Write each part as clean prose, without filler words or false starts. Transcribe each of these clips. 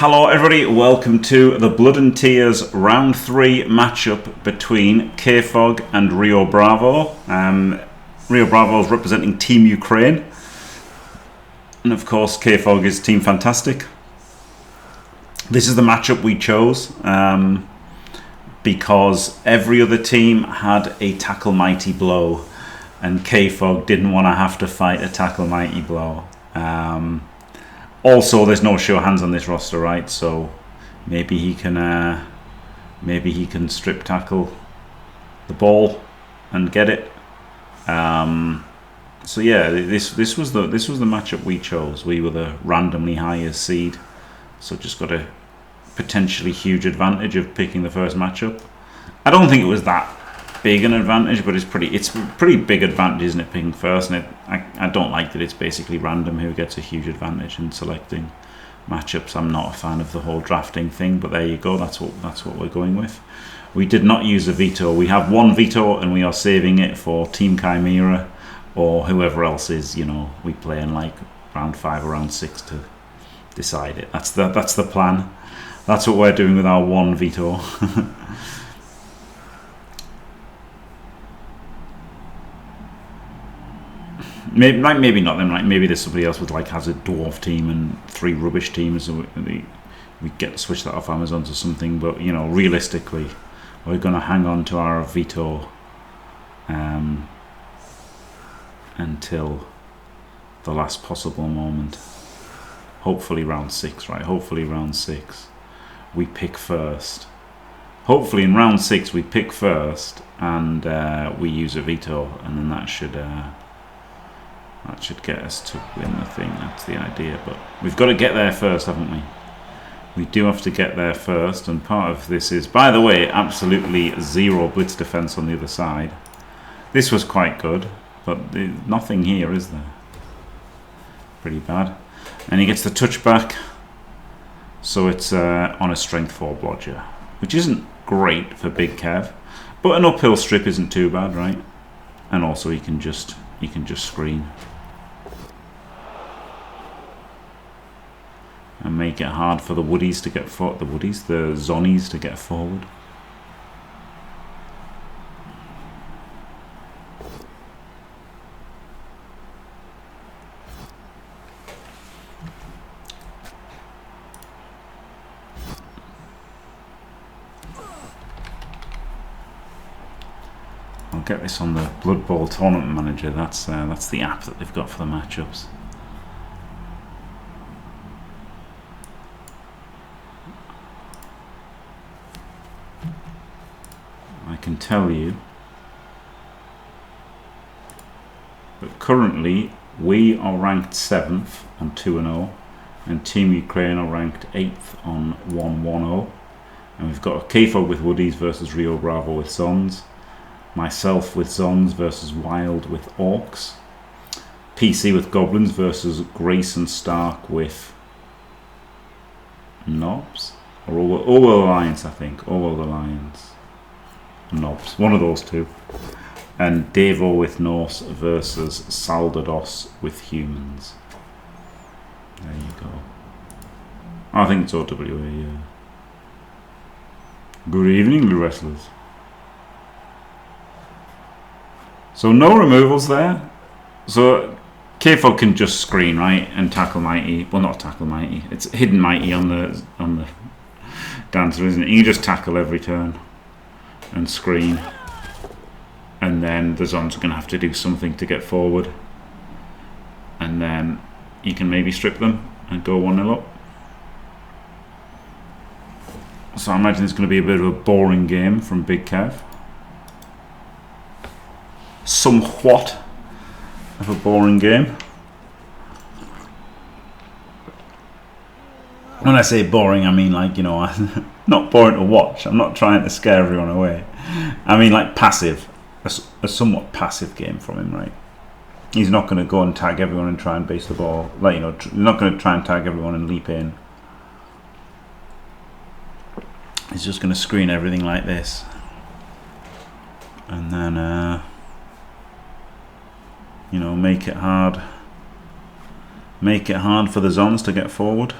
Hello everybody, welcome to the Blood and Tears Round 3 matchup between KFoged and Rio Bravo. Rio Bravo is representing Team Ukraine. And of course KFoged is Team Fantastic. This is the matchup we chose because every other team had a Tackle Mighty Blow and KFoged didn't want to have to fight a Tackle Mighty Blow. Also, there's no show hands on this roster, right? So maybe he can strip tackle the ball and get it. So yeah, this was the matchup we chose. We were the randomly highest seed, so just got a potentially huge advantage of picking the first matchup. I don't think it was that big an advantage, but it's a pretty big advantage, isn't it, picking first? And I don't like that it's basically random who gets a huge advantage in selecting matchups. I'm not a fan of the whole drafting thing, but there you go. That's what we're going with. We did not use a veto. We have one veto, and we are saving it for Team Chimera or whoever else is, we play in like round 5 or round 6 to decide it. That's the plan. That's what we're doing with our one veto. Maybe not them. Like maybe there's somebody else with has a dwarf team and 3 rubbish teams, so we get to switch that off Amazon to something. But realistically, we're going to hang on to our veto until the last possible moment. Hopefully round 6, right? Hopefully round 6 we pick first. Hopefully in round 6 we pick first and we use a veto, and then that should get us to win the thing. That's the idea, but we've got to get there first, haven't we? We do have to get there first, and part of this is, by the way, absolutely 0 blitz defense on the other side. This was quite good, but nothing here, is there? Pretty bad. And he gets the touchback, so it's on a strength 4 blodger, which isn't great for Big Kev, but an uphill strip isn't too bad, right? And also he can just screen and make it hard for the Woodies to get the Zonies to get forward. I'll get this on the Blood Bowl Tournament Manager. That's the app that they've got for the matchups. I can tell you that currently we are ranked 7th on 2-0, and Team Ukraine are ranked 8th on 1-1-0, and we've got a KFoged with Woodies versus Rio Bravo with Sons. Myself with Zons versus Wild with Orcs. PC with Goblins versus Grayson Stark with Knobs. Or Orwell Alliance, I think. Orwell Alliance. Knobs. One of those two. And Davo with Norse versus Saldados with Humans. There you go. I think it's OWA, yeah. Good evening, the wrestlers. So no removals there. So KFoged can just screen, right, and tackle Mighty. Well, not tackle Mighty. It's hidden Mighty on the dancer, isn't it? You can just tackle every turn and screen, and then the Zons are going to have to do something to get forward, and then you can maybe strip them and go 1-0 up. So I imagine it's going to be a bit of a boring game from Big Kev. Somewhat of a boring game. When I say boring, I mean not boring to watch. I'm not trying to scare everyone away. I mean like passive, a somewhat passive game from him, right? He's not going to go and tag everyone and try and base the ball. Not going to try and tag everyone and leap in. He's just going to screen everything like this, and then make it hard for the Zons to get forward.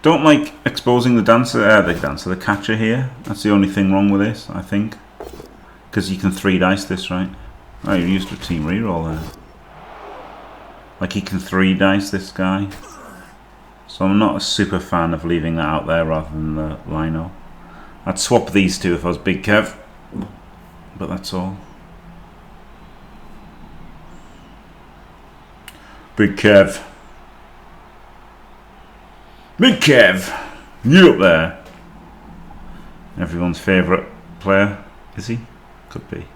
Don't like exposing the the catcher here. That's the only thing wrong with this, I think. Because you can 3 dice this, right? Oh, you used a team reroll there. Like he can 3 dice this guy. So I'm not a super fan of leaving that out there rather than the Lino. I'd swap these two if I was Big Kev. But that's all. Big Kev. Big Kev! You up there? Everyone's favourite player, is he? Could be.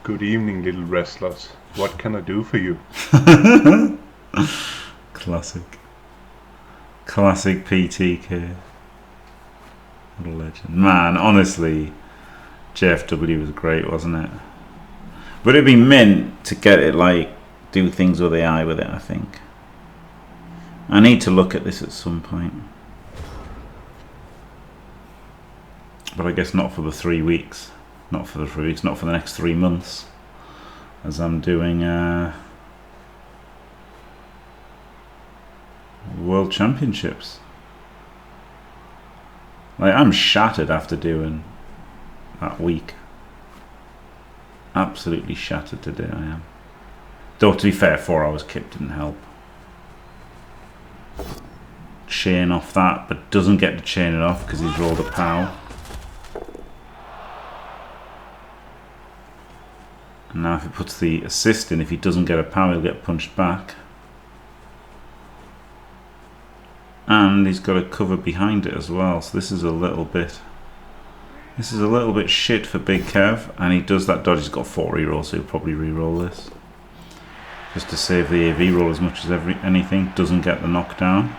Good evening, little wrestlers. What can I do for you? Classic. Classic PTK. What a legend. Man, honestly, JFW was great, wasn't it? But it'd be meant to get it, like, do things with AI with it, I think. I need to look at this at some point. But I guess not for the 3 weeks. Not for the 3 weeks, not for the next 3 months. As I'm doing World Championships. Like, I'm shattered after doing that week. Absolutely shattered today, I am. Though, to be fair, 4 hours kip didn't help. Chain off that, but doesn't get to chain it off because he's rolled a POW. And now if he puts the assist in, if he doesn't get a POW, he'll get punched back. And he's got a cover behind it as well, so this is a little bit shit for Big Kev. And he does that dodge. He's got 4 rerolls, so he'll probably reroll this just to save the AV roll as much as anything. Doesn't get the knockdown,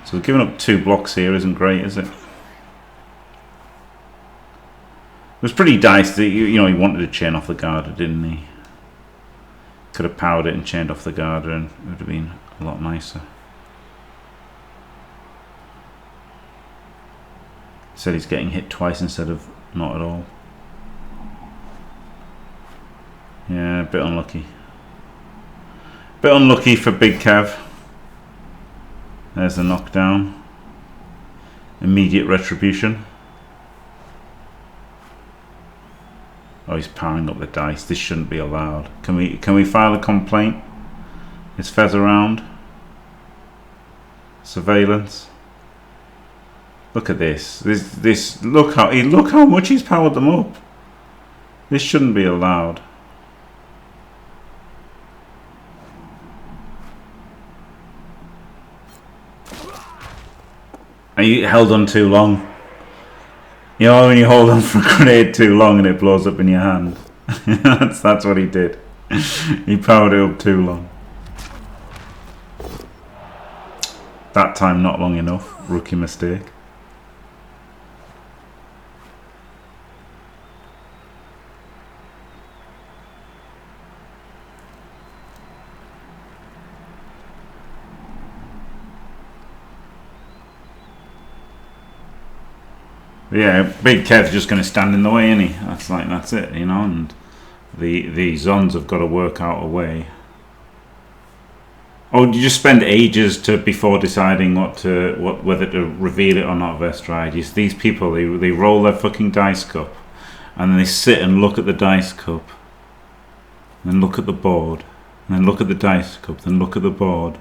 so giving up 2 blocks here isn't great, is it? It was pretty dicey. You know, he wanted to chain off the Garter, didn't he? Could have powered it and chained off the Garter, and it would have been a lot nicer. Said he's getting hit twice instead of not at all. Yeah, a bit unlucky. Bit unlucky for Big Kev. There's the knockdown. Immediate retribution. Oh, he's powering up the dice. This shouldn't be allowed. Can we file a complaint? Is Fez around? Surveillance. Look at this. Look how much he's powered them up. This shouldn't be allowed. And you held on too long. You know when you hold on for a grenade too long and it blows up in your hand? that's what he did. He powered it up too long. That time not long enough. Rookie mistake. Yeah, Big Kev's just going to stand in the way, isn't he? That's it, you know. And the Zons have got to work out a way. Oh, you just spend ages before deciding whether to reveal it or not, Vestride. These people, they roll their fucking dice cup, and then they sit and look at the dice cup, and then look at the board, and then look at the dice cup, then look at the board,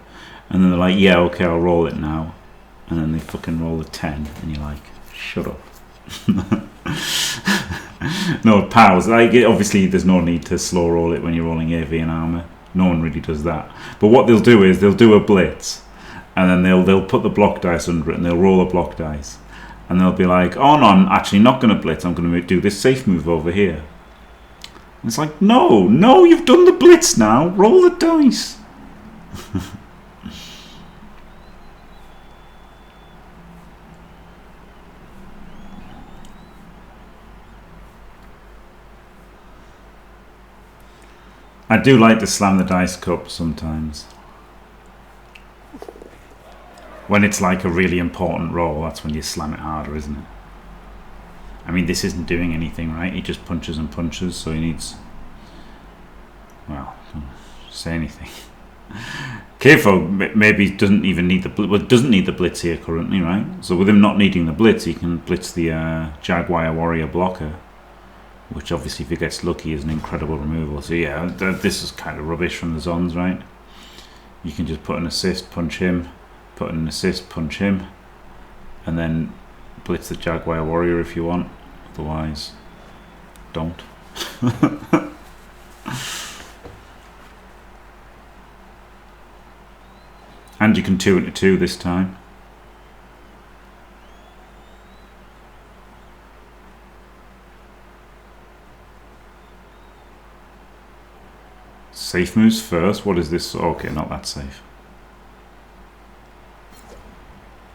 and then they're like, yeah, okay, I'll roll it now, and then they fucking roll a 10, and you're like, shut up. No, pals. Obviously, there's no need to slow roll it when you're rolling AV and armor. No one really does that. But what they'll do is they'll do a blitz, and then they'll put the block dice under it, and they'll roll a block dice, and they'll be like, "Oh no, I'm actually not going to blitz. I'm going to do this safe move over here." And it's like, no, you've done the blitz now. Roll the dice. I do like to slam the dice cup sometimes. When it's like a really important roll, that's when you slam it harder, isn't it? I mean, this isn't doing anything, right? He just punches and punches, so he needs... Well, don't say anything. KFoged maybe doesn't even need the blitz here currently, right? So with him not needing the blitz, he can blitz the Jaguar Warrior blocker, which obviously if he gets lucky is an incredible removal. So yeah, this is kind of rubbish from the Zons, right? You can just put an assist, punch him, put an assist, punch him, and then blitz the Jaguar Warrior if you want. Otherwise, don't. And you can 2 into 2 this time. Safe moves first. What is this? Okay, not that safe.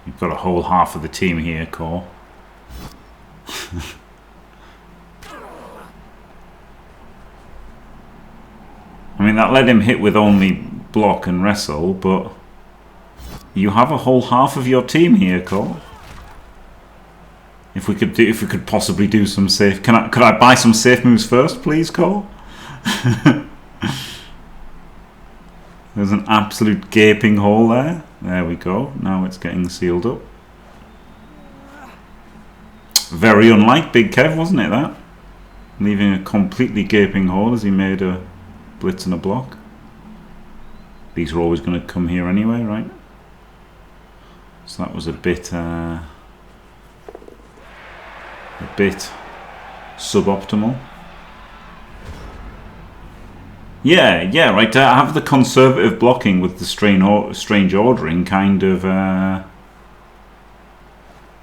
You've got a whole half of the team here, Core. I mean, that let him hit with only block and wrestle, but you have a whole half of your team here, Core. If we could possibly do some safe, could I buy some safe moves first, please, Core? There's an absolute gaping hole there. There we go. Now it's getting sealed up. Very unlike Big Kev, wasn't it, that? Leaving a completely gaping hole as he made a blitz and a block. These are always going to come here anyway, right? So that was a bit suboptimal. Yeah, right. To have the conservative blocking with the strange ordering kind of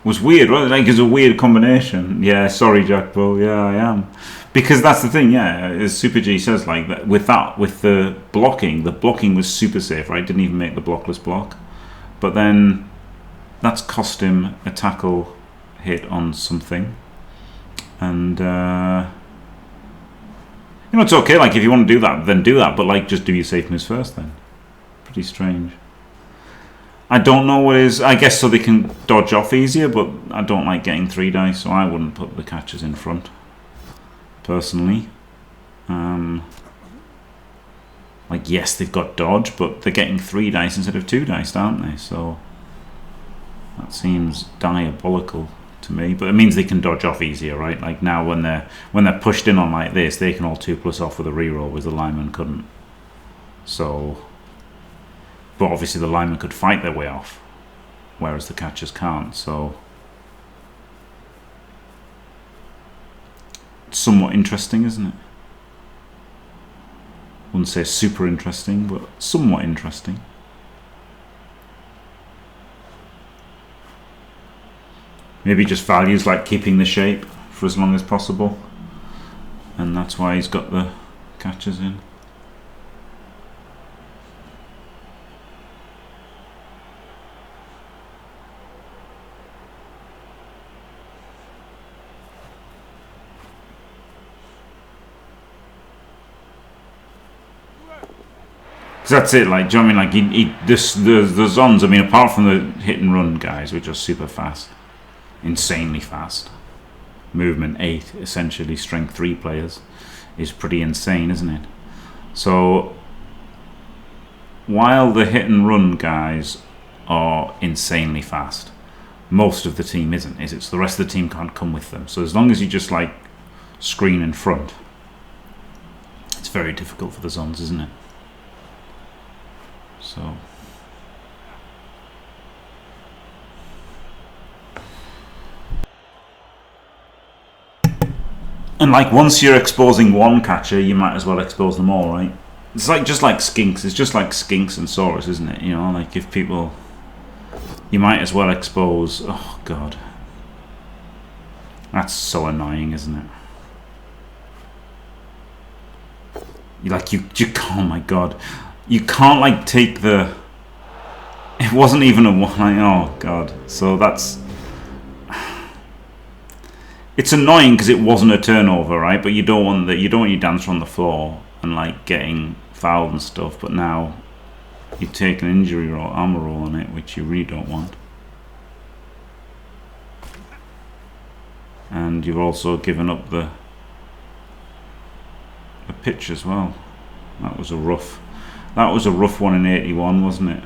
was weird, right? Like, it's a weird combination. Yeah, sorry, Jack Bull. Yeah, I am. Because that's the thing, yeah, as Super G says, like, that with the blocking was super safe, right? Didn't even make the blockless block. But then that's cost him a tackle hit on something. And, you know, it's okay, like, if you want to do that, then do that. But, like, just do your safe moves first, then. Pretty strange. I don't know what is... I guess so they can dodge off easier, but I don't like getting 3 dice, so I wouldn't put the catchers in front, personally. Like, yes, they've got dodge, but they're getting 3 dice instead of 2 dice, aren't they? So that seems diabolical to me. But it means they can dodge off easier, right? Like, now when they're pushed in on like this, they can all 2+ off with a reroll, whereas the lineman couldn't. So... But obviously the linemen could fight their way off, whereas the catchers can't, so... It's somewhat interesting, isn't it? Wouldn't say super interesting, but somewhat interesting. Maybe just values like keeping the shape for as long as possible. And that's why he's got the catchers in. That's it, like, do you know what I mean? Like, the Zons, I mean, apart from the hit and run guys, which are super fast, insanely fast, movement 8, essentially strength 3 players, is pretty insane, isn't it? So, while the hit and run guys are insanely fast, most of the team isn't, is it? So the rest of the team can't come with them. So as long as you just, like, screen in front, it's very difficult for the Zons, isn't it? So, and like, once you're exposing one catcher, you might as well expose them all, right? It's like just like skinks. It's just like skinks and saurus, isn't it? You know, like, if people, you might as well expose. Oh God, that's so annoying, isn't it? Oh my God. You can't, like, take the... It wasn't even a one. Oh God. So that's... It's annoying because it wasn't a turnover, right? But you don't want that. You don't want your dancer on the floor and, like, getting fouled and stuff. But now you take an injury roll, armor roll on it, which you really don't want. And you've also given up the pitch as well. That was a rough one in 81, wasn't it?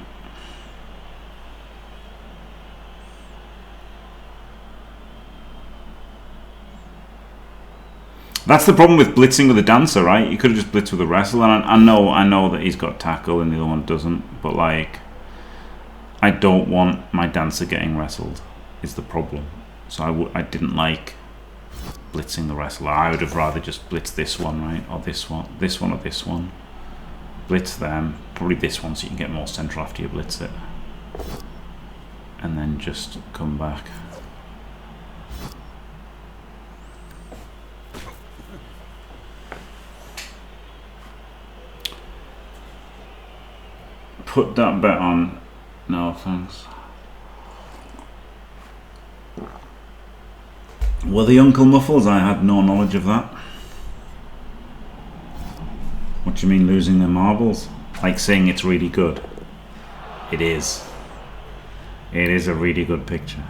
That's the problem with blitzing with a dancer, right? You could have just blitzed with a wrestle, and I know that he's got tackle and the other one doesn't, but like, I don't want my dancer getting wrestled, is the problem. So I didn't like blitzing the wrestler. I would have rather just blitz this one, right? Or this one or this one. Blitz them, probably this one so you can get more central after you blitz it. And then just come back. Put that bet on. No, thanks. Were the Uncle Muffles? I had no knowledge of that. What do you mean losing their marbles? Like saying it's really good. It is. It is a really good picture.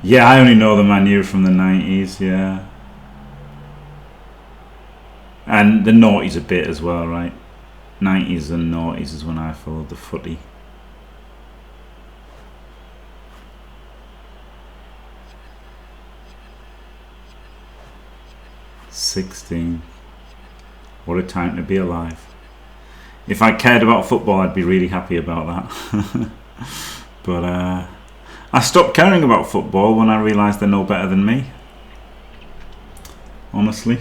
Yeah, I only know the Manu from the 90s, yeah. And the noughties a bit as well, right? 90s and noughties is when I followed the footy. '16. What a time to be alive. If I cared about football, I'd be really happy about that. But I stopped caring about football when I realised they're no better than me. Honestly.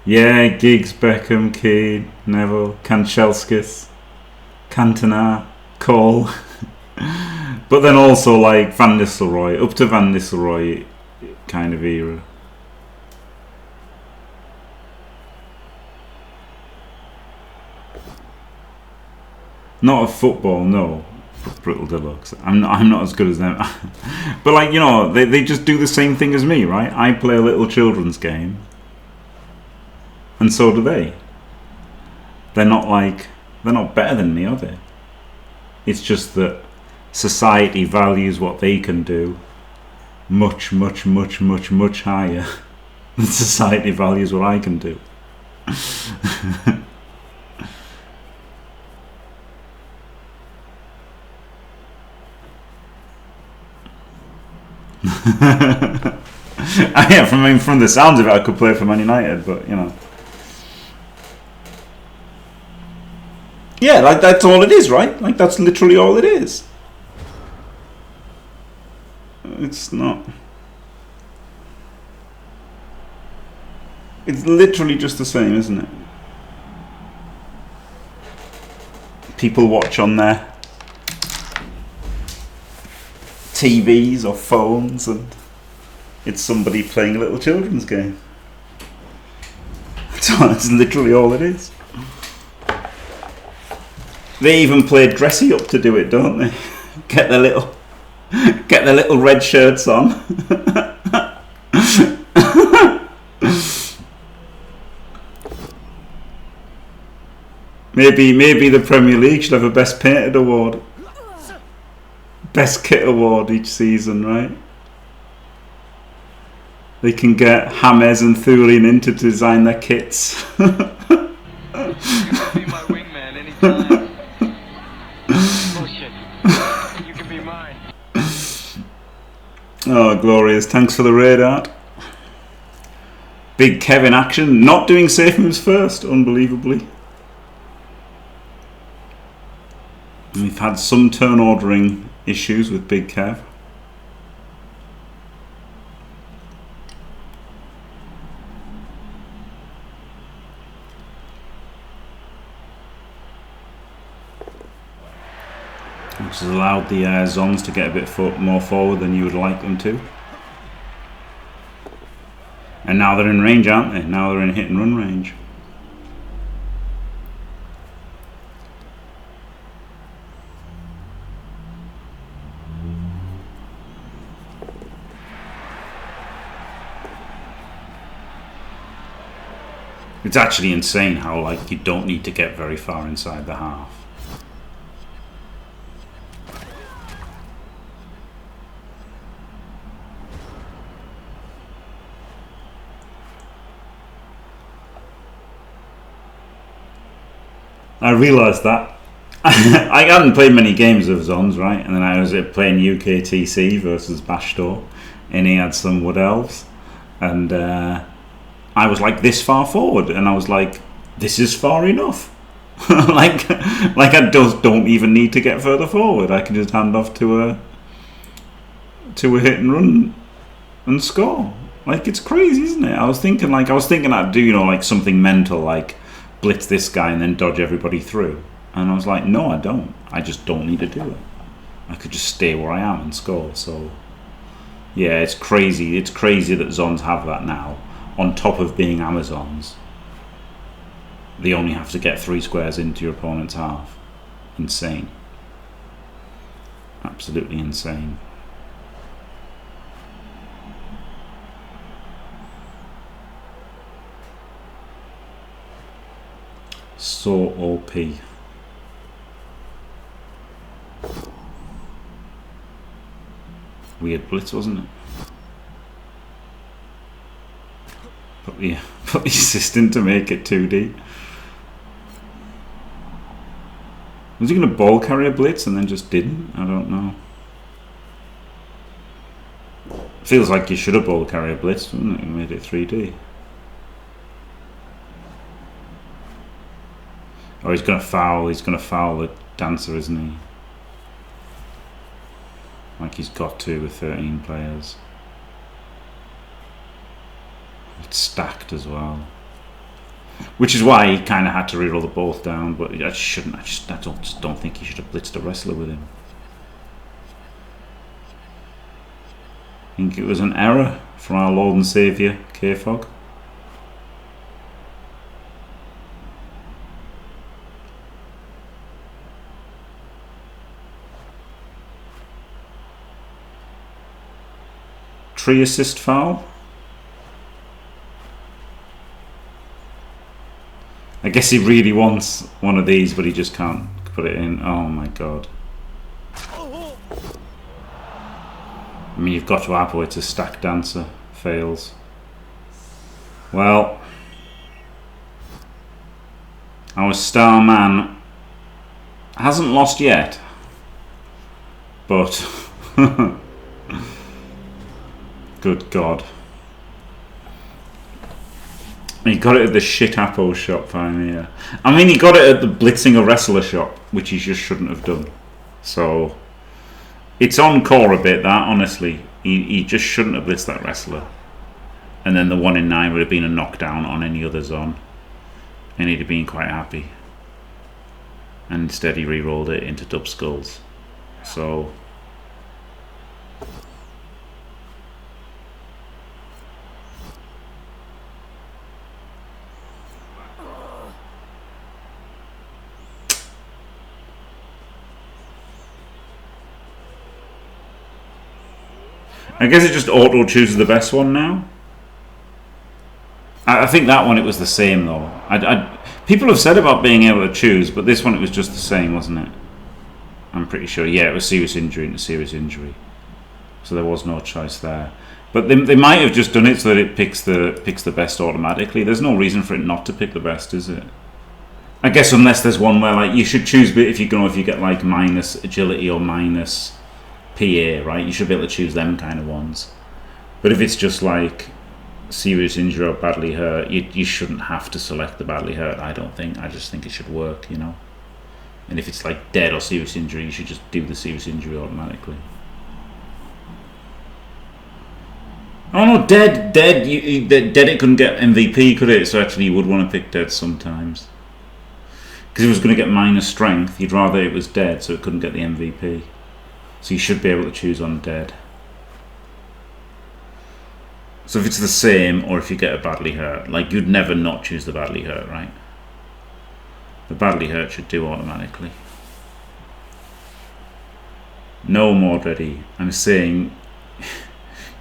Yeah, Giggs, Beckham, Keane, Neville, Kanchelskis, Cantona, Cole. But then also like Van Nistelrooy, up to Van Nistelrooy kind of era. Not of football, no. Brittle Deluxe. I'm not as good as them. But like, you know, they just do the same thing as me, right? I play a little children's game. And so do they. They're not better than me, are they? It's just that society values what they can do much, much, much, much, much higher than society values what I can do. Yeah, from the sounds of it, I could play for Man United, but you know. Yeah, like that's all it is, right? Like that's literally all it is. It's not. It's literally just the same, isn't it? People watch on their TVs or phones, and it's somebody playing a little children's game. That's literally all it is. They even play dressy up to do it, don't they? Get their little red shirts on. Maybe the Premier League should have a Best Painted award, Best Kit award each season, right? They can get James and Thurin in to design their kits. You can be my wingman anytime. Bullshit. You can be mine. Oh, glorious. Thanks for the raid, Art. Big Kev in action. Not doing safe moves first, unbelievably. We've had some turn ordering issues with Big Kev. Which has allowed the Zons to get a bit more forward than you would like them to. And now they're in range, aren't they? Now they're in hit and run range. It's actually insane how, like, you don't need to get very far inside the half. I realised that. I hadn't played many games of Zons, right? And then I was playing UKTC versus Bashtor, and he had some Wood Elves. And I was like this far forward, and I was like, this is far enough. like I just don't even need to get further forward. I can just hand off to a hit and run and score. Like, it's crazy, isn't it? I was thinking I'd do, you know, like something mental, like blitz this guy and then dodge everybody through. And I was like, no, I don't. I just don't need to do it. I could just stay where I am and score. So yeah, it's crazy. It's crazy that Zons have that now. On top of being Amazons, they only have to get 3 squares into your opponent's half. Insane. Absolutely insane. So OP. Weird blitz, wasn't it? Put the assistant to make it 2D. Was he going to ball carry a blitz and then just didn't? I don't know. Feels like you should have ball carry a blitz, doesn't it? You made it 3D. Oh, he's going to foul. He's going to foul the dancer, isn't he? Like he's got to with 13 players. It's stacked as well. Which is why he kind of had to reroll the both down, but I shouldn't. I just don't think he should have blitzed a wrestler with him. I think it was an error from our Lord and Saviour, KFoged. Tree assist foul. I guess he really wants one of these, but he just can't put it in. Oh my god. I mean, you've got to have it to stack dancer. Fails. Well, our star man hasn't lost yet, but good god. He got it at the shit Apple shop finally, yeah. I mean, he got it at the blitzing a wrestler shop, which he just shouldn't have done. So it's on core a bit, that, honestly. He just shouldn't have blitzed that wrestler. And then the 1 in 9 would have been a knockdown on any other zone. And he'd have been quite happy. And instead he re-rolled it into dub skulls. So I guess it just auto chooses the best one now. I think that one it was the same though. People have said about being able to choose, but this one it was just the same, wasn't it? I'm pretty sure. Yeah, it was serious injury into serious injury, so there was no choice there. But they might have just done it so that it picks the best automatically. There's no reason for it not to pick the best, is it? I guess unless there's one where like you should choose, but if you get like minus agility or minus PA, right? You should be able to choose them kind of ones. But if it's just like serious injury or badly hurt, you shouldn't have to select the badly hurt, I don't think. I just think it should work, you know. And if it's like dead or serious injury, you should just do the serious injury automatically. Oh no, dead. Dead it couldn't get MVP, could it? So actually you would want to pick dead sometimes. Because it was going to get minus strength, you'd rather it was dead so it couldn't get the MVP. So you should be able to choose on dead. So if it's the same, or if you get a badly hurt, like you'd never not choose the badly hurt, right? The badly hurt should do automatically. No, more ready. I'm saying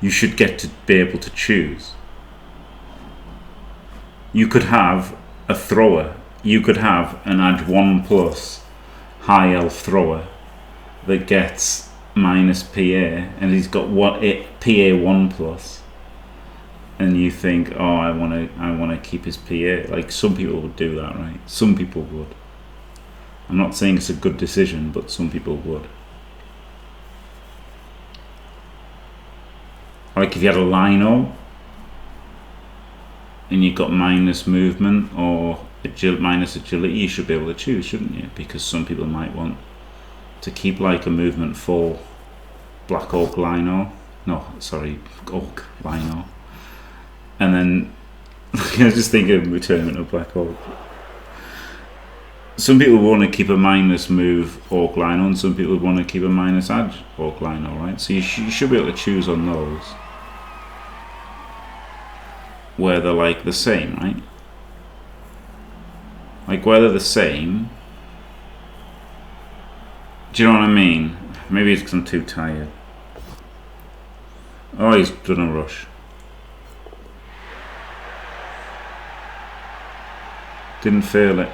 you should get to be able to choose. You could have a thrower. You could have an Edge 1+ high elf thrower that gets minus PA, and he's got what it PA 1+. And you think, oh, I want to keep his PA. Like, some people would do that, right? Some people would. I'm not saying it's a good decision, but some people would. Like if you had a lino and you got minus movement or minus agility, you should be able to choose, shouldn't you? Because some people might want to keep like a movement full black oak lino. No, sorry, oak lino. And then I was just thinking of returning to black oak. Some people want to keep a minus move orc lino, and some people want to keep a minus edge orc lino, right? So you should be able to choose on those where they're like the same, right? Like where they're the same. Do you know what I mean? Maybe it's because I'm too tired. Oh, he's done a rush. Didn't feel it.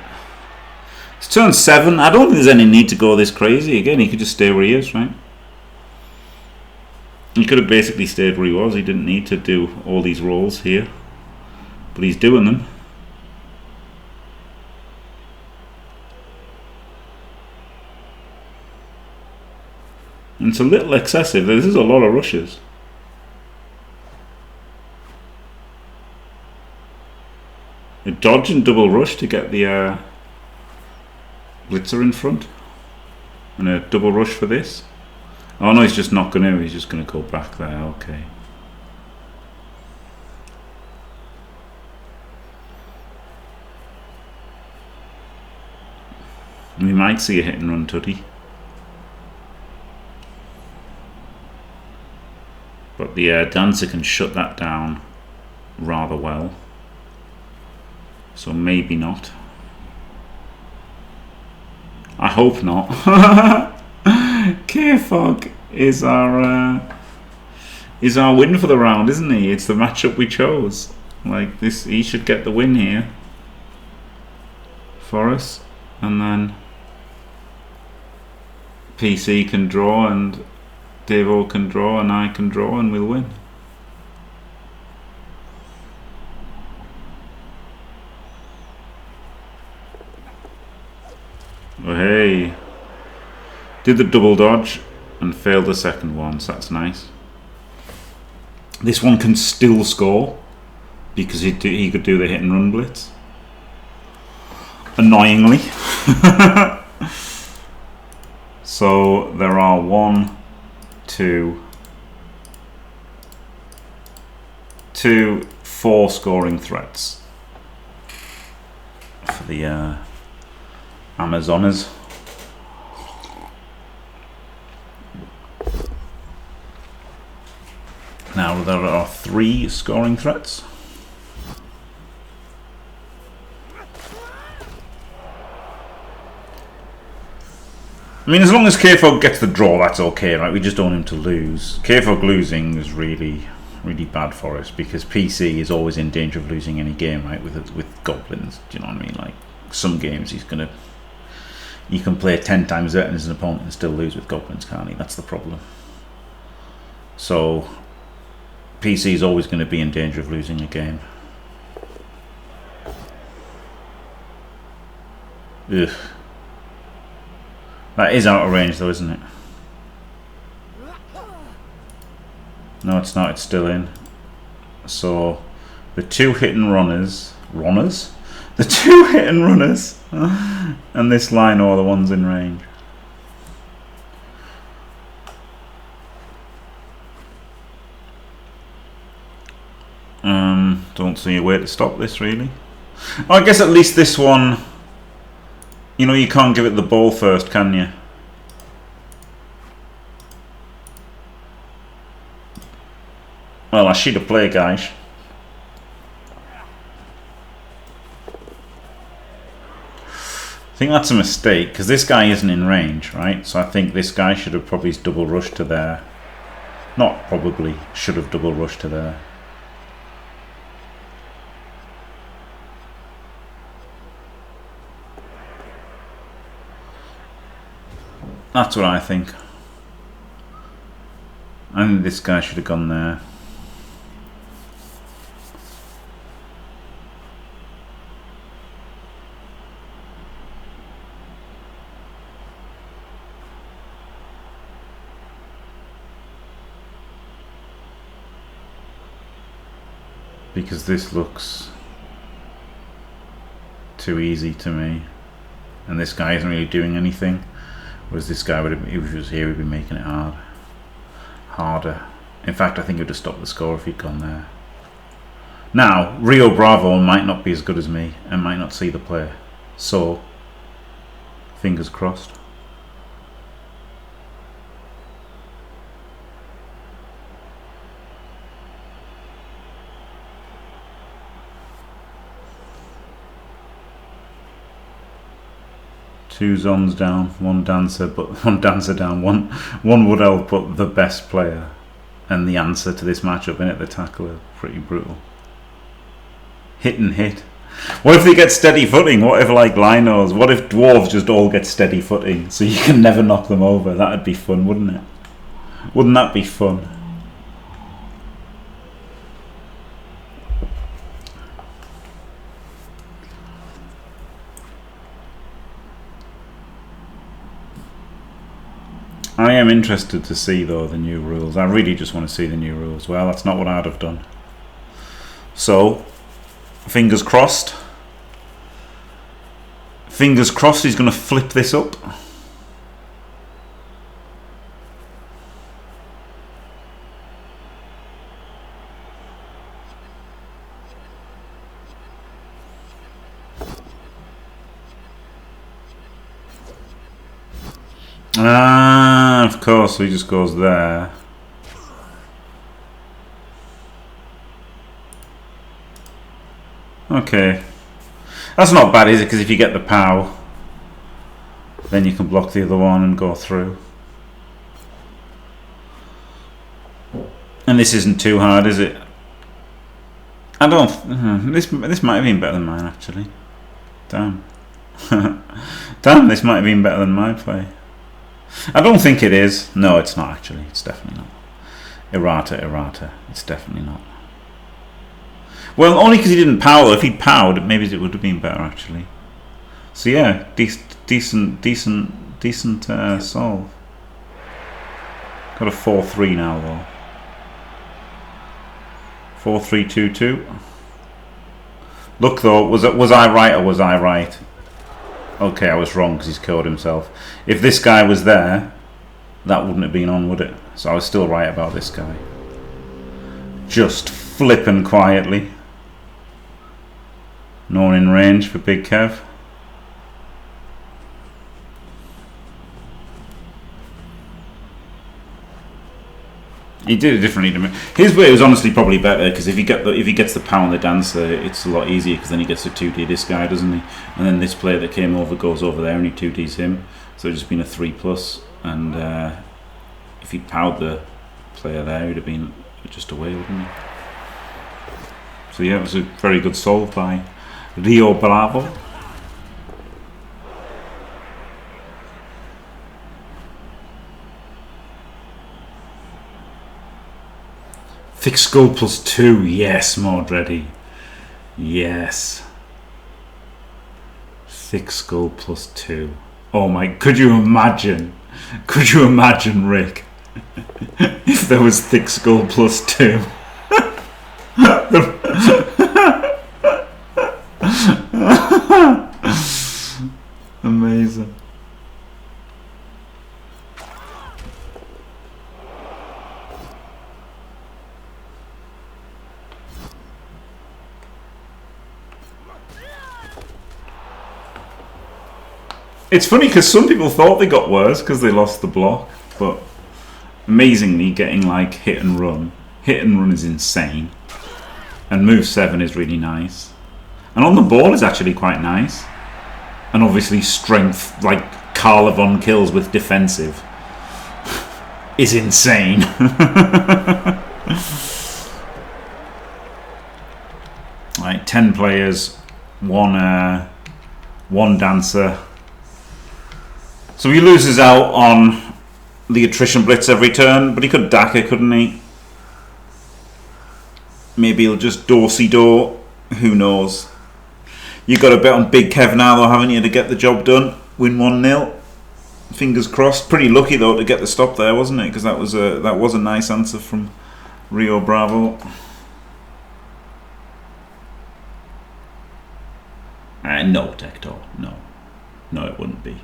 It's turn 7. I don't think there's any need to go this crazy. Again, he could just stay where he is, right? He could have basically stayed where he was. He didn't need to do all these rolls here. But he's doing them. And it's a little excessive. This is a lot of rushes. A dodge and double rush to get the blitzer in front. And a double rush for this. Oh no, he's just not going to. He's just going to go back there. Okay. We might see a hit and run tutty. But the dancer can shut that down rather well. So maybe not. I hope not. KFoged is our win for the round, isn't he? It's the matchup we chose. Like this, he should get the win here for us, and then PC can draw, and Davo can draw, and I can draw, and we'll win. Oh hey, did the double dodge and failed the second one, so that's nice. This one can still score because he could do the hit and run blitz. Annoyingly. So there are 1, 2, 4 scoring threats for the Amazoners. Now there are 3 scoring threats. I mean, as long as KFoged gets the draw, that's okay, right? We just don't want him to lose. KFoged losing is really, really bad for us because PC is always in danger of losing any game, right? With goblins, do you know what I mean? Like some games, you can play 10 times that as an opponent and still lose with goblins, can't he? That's the problem. So PC is always going to be in danger of losing a game. Ugh. That is out of range though, isn't it? No, it's not. It's still in. So the 2 hit and runners, the 2 hit and runners, and this line are the ones in range. Don't see a way to stop this really. Oh, I guess at least this one. You know, you can't give it the ball first, can you? Well, I should have played, guys. I think that's a mistake, because this guy isn't in range, right? So I think this guy should have probably double rushed to there. Not probably, should have double rushed to there. That's what I think. I think this guy should have gone there. Because this looks too easy to me, and this guy isn't really doing anything. Whereas this guy would have, if he was here, he'd be making it harder. In fact, I think he would have stopped the score if he'd gone there. Now, Rio Bravo might not be as good as me and might not see the play, so fingers crossed. Two zones down, one dancer down, one would help but the best player. And the answer to this matchup in it, the tackler, pretty brutal. Hit and hit. What if they get steady footing? What if like Linos? What if dwarves just all get steady footing so you can never knock them over? That'd be fun, wouldn't it? Wouldn't that be fun? I am interested to see though the new rules. I really just want to see the new rules. Well, that's not what I'd have done. So, fingers crossed. Fingers crossed he's going to flip this up. Of course, so he just goes there. Okay. That's not bad, is it? Because if you get the POW, then you can block the other one and go through. And this isn't too hard, is it? I don't... This might have been better than mine, actually. Damn. Damn, this might have been better than my play. I don't think it is. No, it's not actually. It's definitely not. Errata. It's definitely not. Well, only because he didn't power. If he'd powered, maybe it would have been better actually. So yeah, decent solve. Got a 4-3 now though. 4-3-2-2. Look though, was I right or was I right? Okay, I was wrong because he's killed himself. If this guy was there, that wouldn't have been on, would it? So I was still right about this guy. Just flipping quietly. No one in range for Big Kev. He did it differently to me. His way was honestly probably better because if he gets the POW on the dancer, it's a lot easier because then he gets to 2D this guy, doesn't he? And then this player that came over goes over there and he 2Ds him. So it's just been a 3+. And if he'd POW'd the player there, he'd have been just away, wouldn't he? So yeah, it was a very good solve by Rio Bravo. Thick skull +2, yes, Mordreddy. Yes. Thick skull +2. Oh my, could you imagine, Rick, if there was thick skull +2? Amazing. It's funny because some people thought they got worse because they lost the block, but amazingly getting like hit and run is insane, and move 7 is really nice, and on the ball is actually quite nice, and obviously strength like Carla Von kills with defensive is insane. Right, 10 players, one dancer. So he loses out on the attrition blitz every turn, but he could dack it, couldn't he? Maybe he'll just Dorsey-door. Who knows? You got to bet on Big Kev now, though, haven't you, to get the job done? Win 1-0. Fingers crossed. Pretty lucky though to get the stop there, wasn't it? Because that was a nice answer from Rio Bravo. No, Tector. No, it wouldn't be.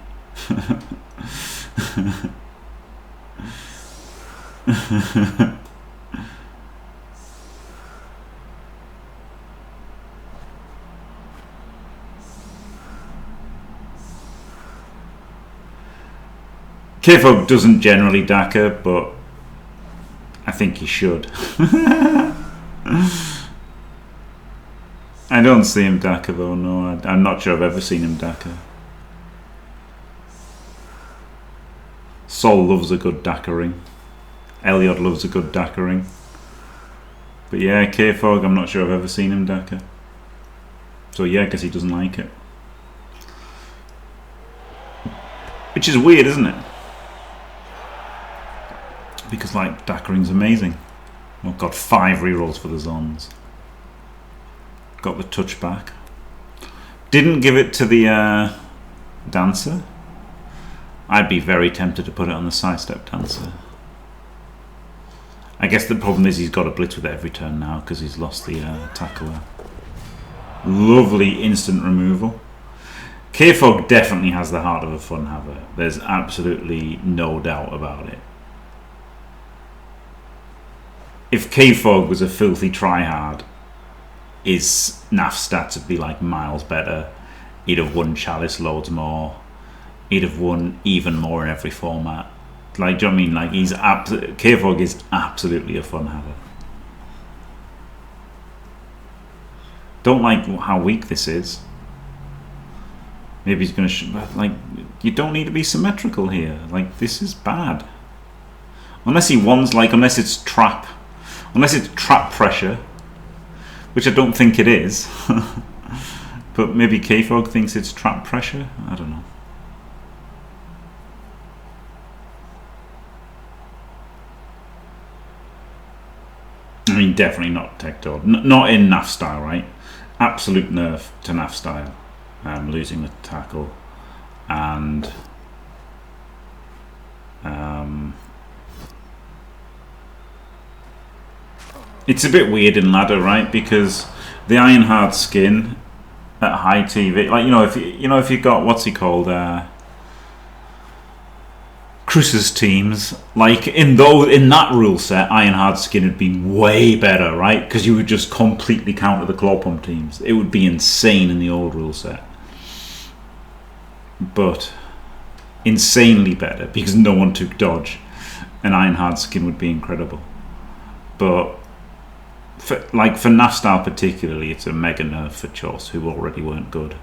KFoged doesn't generally DACA, but I think he should. I don't see him DACA though, no. I'm not sure I've ever seen him DACA. Sol loves a good DACA-ing. Elliot loves a good DACA-ing. But yeah, KFoged, I'm not sure I've ever seen him DACA. So yeah, I guess he doesn't like it. Which is weird, isn't it? Because like DACA-ing's amazing. Oh god, 5 rerolls for the Zons. Got the touchback. Didn't give it to the dancer. I'd be very tempted to put it on the sidestep dancer. I guess the problem is he's got to blitz with it every turn now because he's lost the tackler. Lovely instant removal. KFoged definitely has the heart of a fun haver. There's absolutely no doubt about it. If KFoged was a filthy tryhard, his NAF stats would be like miles better. He'd have won Chalice loads more. He'd have won even more in every format. Like, do you know what I mean? Like, KFoged is absolutely a fun haver. Don't like how weak this is. Maybe he's going to like. You don't need to be symmetrical here. Like, this is bad. Unless he wants, like, unless it's trap pressure. Which I don't think it is. But maybe KFoged thinks it's trap pressure. I don't know. I mean, definitely not Tector. Not in NAF style, right? Absolute nerf to NAF style. Losing the tackle. And... it's a bit weird in ladder, right? Because the iron hard skin at high TV, like if you got what's he called, Cruz's teams, like in that rule set, iron hard skin would be way better, right? Because you would just completely counter the claw pump teams. It would be insane in the old rule set, but insanely better because no one took dodge, and iron hard skin would be incredible, but. For NAF style particularly, it's a mega nerf for Chos, who already weren't good.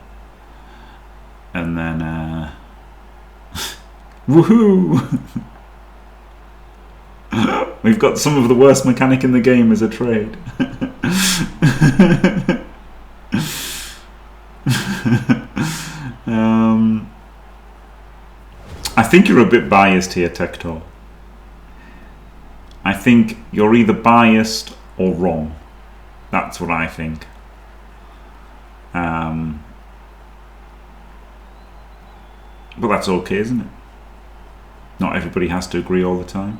And then, woohoo! We've got some of the worst mechanic in the game as a trade. I think you're a bit biased here, Tector. I think you're either biased or wrong. That's what I think. But that's okay, isn't it? Not everybody has to agree all the time.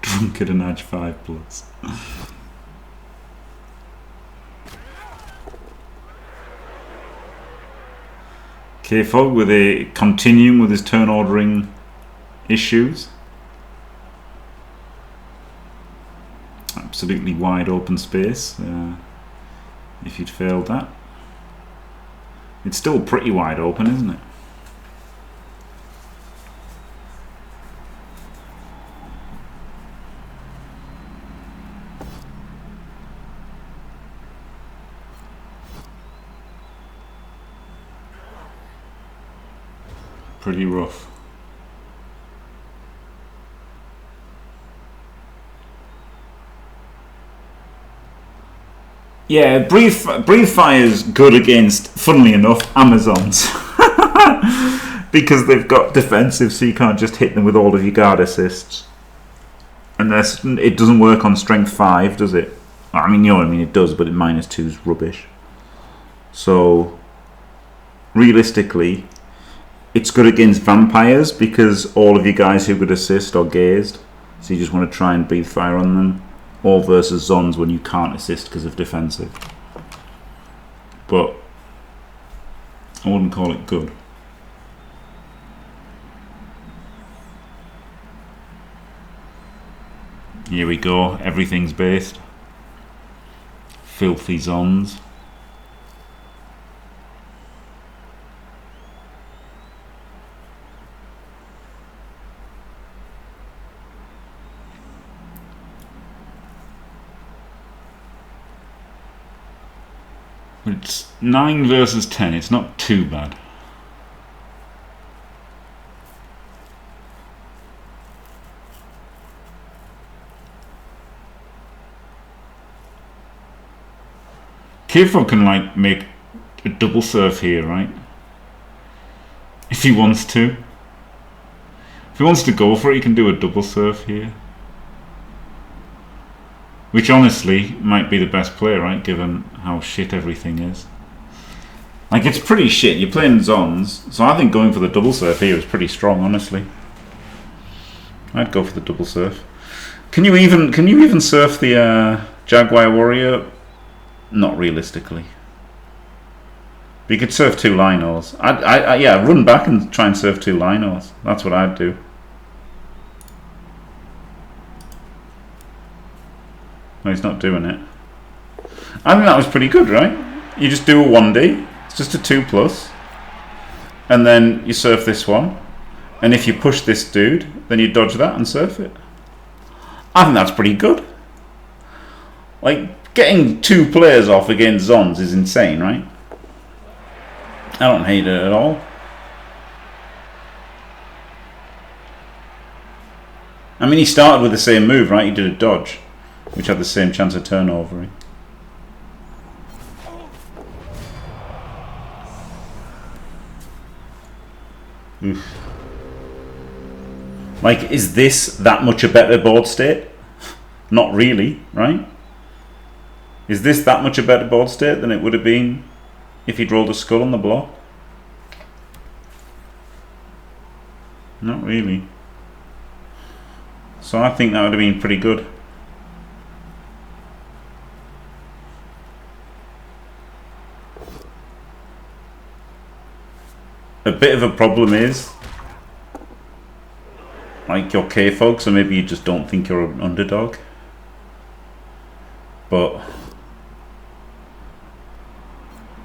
Drunkard and Edge 5+. KFoged with continuing with his turn ordering issues. Absolutely wide open space. If you'd failed that, it's still pretty wide open, isn't it? Pretty rough. Yeah, breathe fire's good against, funnily enough, Amazons. Because they've got defensive, so you can't just hit them with all of your guard assists. Unless it doesn't work on strength 5, does it? I mean, you know what I mean, it does, but -2 is rubbish. So, realistically, it's good against vampires because all of you guys who could assist are gazed. So you just want to try and breathe fire on them. Or versus Zons when you can't assist because of defensive. But I wouldn't call it good. Here we go, everything's based. Filthy Zons. It's 9 versus 10, it's not too bad. KFoged can like make a double surf here, right? If he wants to. If he wants to go for it, he can do a double surf here. Which honestly might be the best play, right? Given how shit everything is. Like, it's pretty shit. You're playing Zons, so I think going for the double surf here is pretty strong, honestly. I'd go for the double surf. Can you even surf the Jaguar Warrior? Not realistically. But you could surf 2 Linos. Yeah, run back and try and surf 2 Linos. That's what I'd do. No, he's not doing it. I think that was pretty good, right? You just do a 1D. It's just a 2+. And then you surf this one. And if you push this dude, then you dodge that and surf it. I think that's pretty good. Like, getting 2 players off against Zons is insane, right? I don't hate it at all. I mean, he started with the same move, right? He did a dodge, which had the same chance of turnover. Oof. Like, is this that much a better board state? Not really, right? Is this that much a better board state than it would have been if he'd rolled a skull on the block? Not really. So I think that would have been pretty good. A bit of a problem is, like, you're KFoged, so maybe you just don't think you're an underdog. But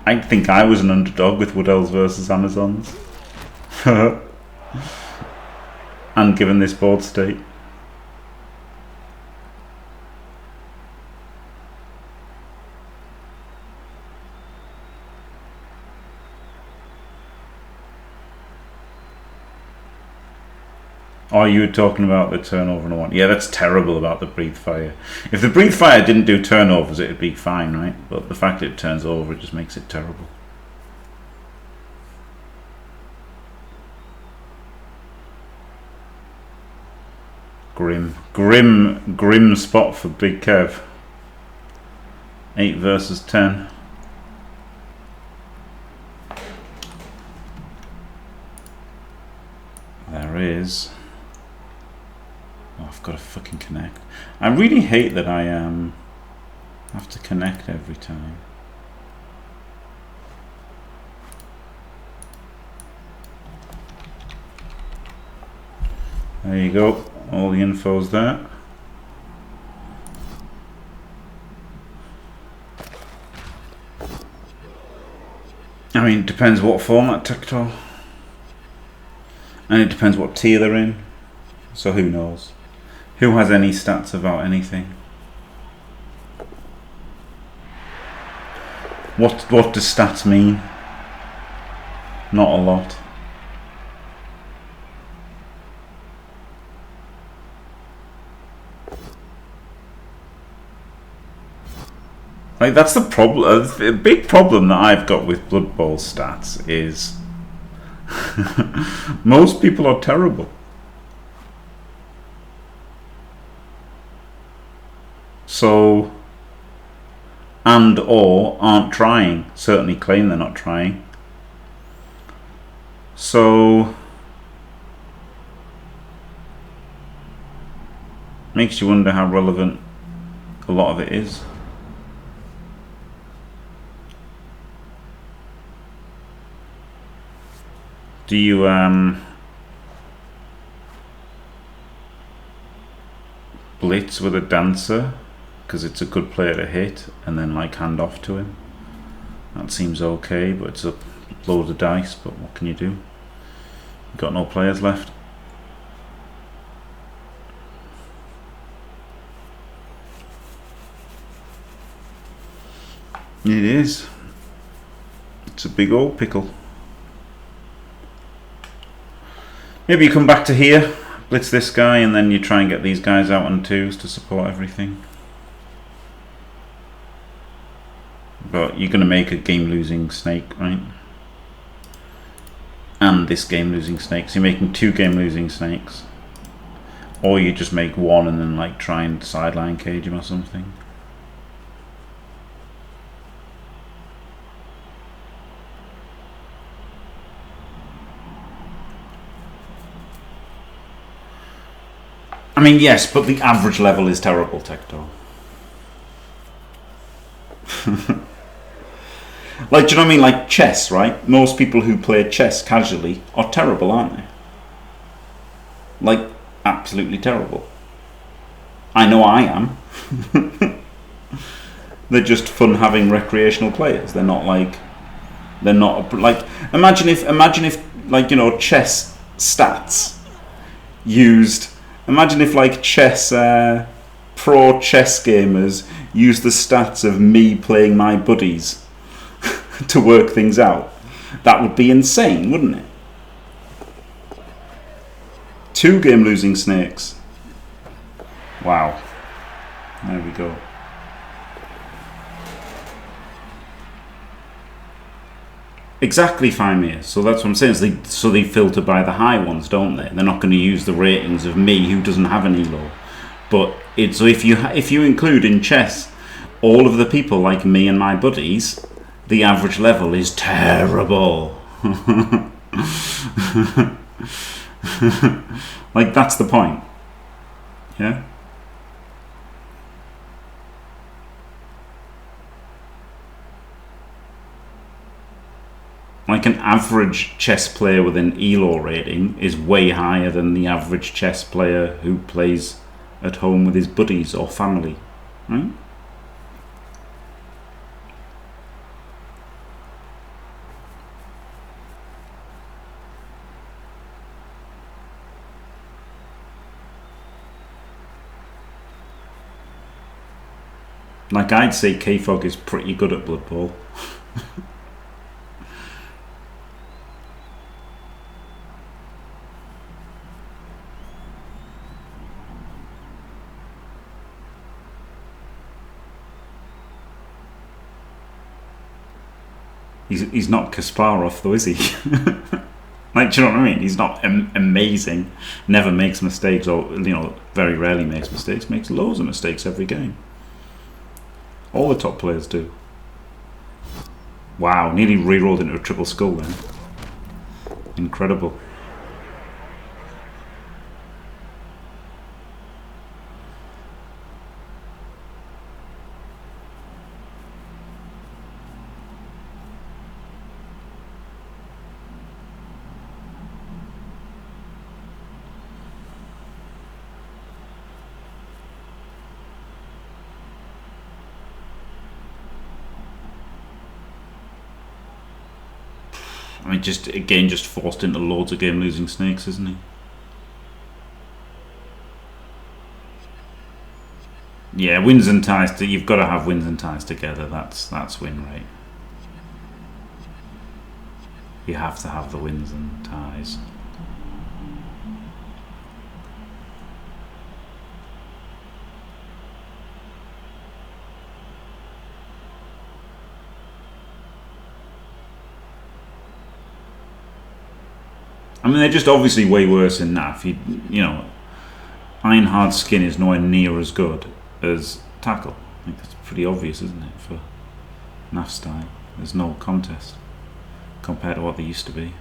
I think I was an underdog with Wood Elves versus Amazons. And given this board state. Oh, you were talking about the turnover and 1. Yeah, that's terrible about the breathe fire. If the breathe fire didn't do turnovers, it'd be fine, right? But the fact that it turns over, it just makes it terrible. Grim spot for Big Kev. 8 versus 10. There is. Oh, I've got to fucking connect. I really hate that I have to connect every time. There you go. All the info's there. I mean, it depends what format Tactile. And it depends what tier they're in. So who knows? Who has any stats about anything? What does stats mean? Not a lot. Like, that's the problem. A big problem that I've got with Blood Bowl stats is most people are terrible. So, and or aren't trying. Certainly claim they're not trying. So, makes you wonder how relevant a lot of it is. Do you blitz with a dancer because it's a good player to hit and then like hand off to him? That seems okay, but it's a load of dice, but what can you do? You've got no players left. It is. It's a big old pickle. Maybe you come back to here, blitz this guy, and then you try and get these guys out on twos to support everything. But you're going to make a game-losing snake, right? And this game-losing snake. So you're making 2 game-losing snakes. Or you just make 1 and then like try and sideline cage him or something. I mean, yes, but the average level is terrible, Tecto. Like, do you know what I mean? Like chess, right? Most people who play chess casually are terrible, aren't they? Like, absolutely terrible. I know I am. They're just fun having recreational players. They're not like, imagine if like, you know, chess stats used. Imagine if like chess, pro chess gamers use the stats of me playing my buddies to work things out. That would be insane, wouldn't it? 2 game losing snakes. Wow. There we go. Exactly, Fimir. So that's what I'm saying. So they filter by the high ones, don't they? They're not going to use the ratings of me, who doesn't have an elo. But so if you include in chess all of the people like me and my buddies, the average level is terrible. Like, that's the point. Yeah. Like, an average chess player with an ELO rating is way higher than the average chess player who plays at home with his buddies or family, right? Like, I'd say KFoged is pretty good at Blood Bowl. He's not Kasparov though, is he? Like, do you know what I mean? He's not amazing, never makes mistakes, or, you know, very rarely makes mistakes, makes loads of mistakes every game. All the top players do. Wow, nearly re-rolled into a triple skull then. Incredible. I mean, just forced into loads of game losing snakes, isn't he? Yeah, wins and ties. You've got to have wins and ties together. That's win rate. You have to have the wins and ties. I mean, they're just obviously way worse than Naf. You know, Iron Hard Skin is nowhere near as good as Tackle. I think that's pretty obvious, isn't it, for Naf style? There's no contest compared to what they used to be.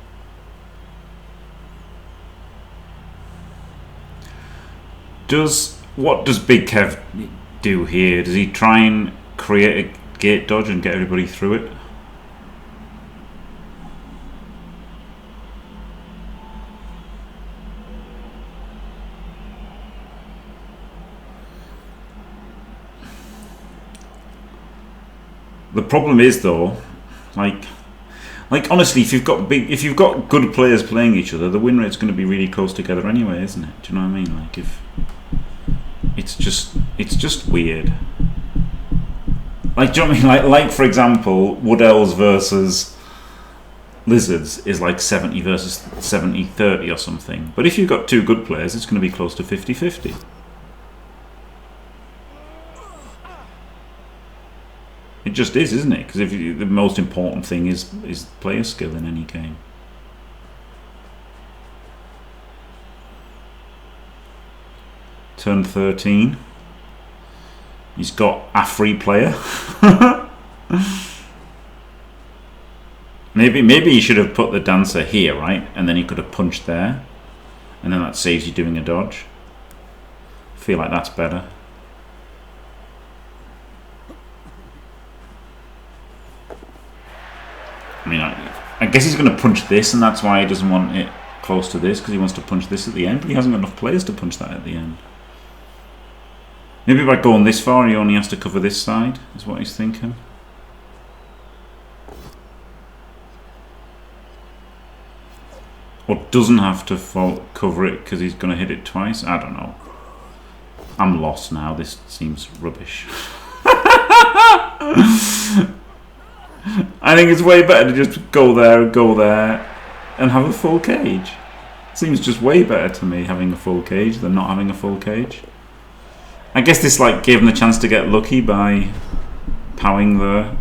What does Big Kev do here? Does he try and create a gate dodge and get everybody through it? The problem is though, like honestly, if you've got good players playing each other, the win rate's going to be really close together anyway, isn't it? Do you know what I mean? Like if it's just weird. Like, do you know what I mean? Like for example, Wood Elves versus Lizards is like 70 versus 70-30 or something. But if you've got two good players, it's going to be close to 50-50. It just is, isn't it? Because the most important thing is player skill in any game. Turn 13. He's got a free player. maybe he should have put the dancer here, right? And then he could have punched there, and then that saves you doing a dodge. I feel like that's better. I mean, I guess he's going to punch this, and that's why he doesn't want it close to this, because he wants to punch this at the end, but he hasn't got enough players to punch that at the end. Maybe by going this far, he only has to cover this side, is what he's thinking. Or doesn't have to cover it because he's going to hit it twice. I don't know. I'm lost now. This seems rubbish. I think it's way better to just go there, and have a full cage. Seems just way better to me having a full cage than not having a full cage. I guess this like gave him the chance to get lucky by powering the